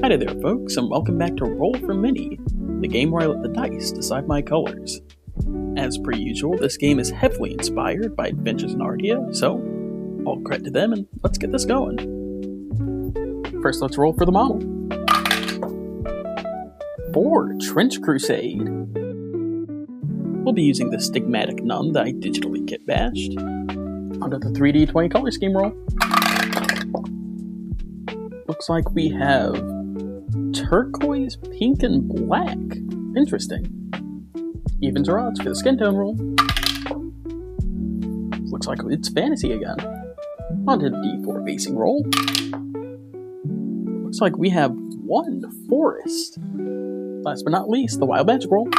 Hi there folks, and welcome back to Roll for Mini, the game where I let the dice decide my colors. As per usual, this game is heavily inspired by Adventures in Aardia, so all credit to them, and let's get this going. First, let's roll for the model. 4 Trench Crusade. We'll be using the Stigmatic Nun that I digitally kit bashed. Onto the 3D20 color scheme roll. Looks like we have turquoise, pink, and black. Interesting. Evens or odds for the skin tone roll. Looks like it's fantasy again. Onto the D4 basing roll. Looks like we have 1 forest. Last but not least, the wild magic roll.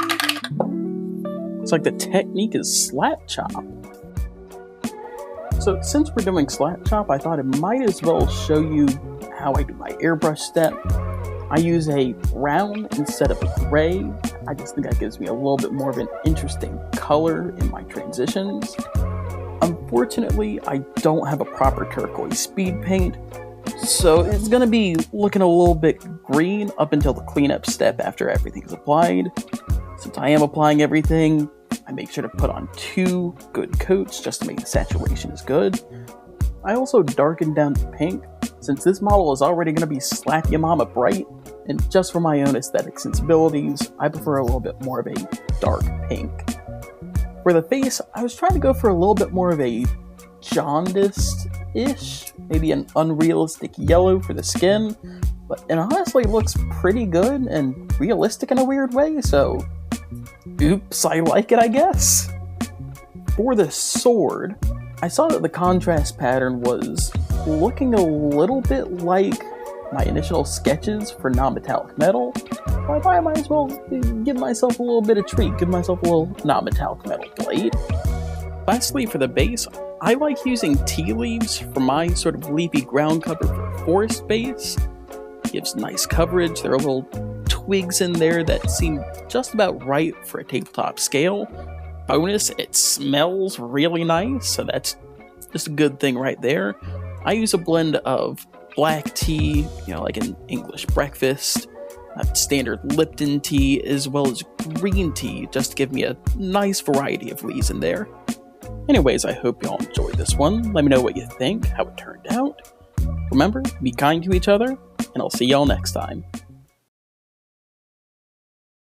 Looks like the technique is slap chop. So since we're doing slap chop, I thought it might as well show you how I do my airbrush step. I use a brown instead of a gray. I just think that gives me a little bit more of an interesting color in my transitions. Unfortunately, I don't have a proper turquoise speed paint, so it's going to be looking a little bit green up until the cleanup step after everything is applied. Since I am applying everything, I make sure to put on 2 good coats just to make the saturation as good. I also darken down the pink, since this model is already going to be slap ya mama bright, and just for my own aesthetic sensibilities, I prefer a little bit more of a dark pink. For the face, I was trying to go for a little bit more of a jaundiced-ish, maybe an unrealistic yellow for the skin, but it honestly looks pretty good and realistic in a weird way, so oops, I like it, I guess. For the sword, I saw that the contrast pattern was looking a little bit like my initial sketches for non-metallic metal. So I thought I might as well give myself a little bit of treat, give myself a little non-metallic metal blade. Lastly, for the base, I like using tea leaves for my sort of leafy ground cover for a forest base. It gives nice coverage. There are little twigs in there that seem just about right for a tabletop scale. Bonus, it smells really nice, so that's just a good thing right there. I use a blend of black tea, like an English breakfast, standard Lipton tea, as well as green tea, just to give me a nice variety of leaves in there. Anyways, I hope y'all enjoyed this one. Let me know what you think, how it turned out. Remember, be kind to each other, and I'll see y'all next time.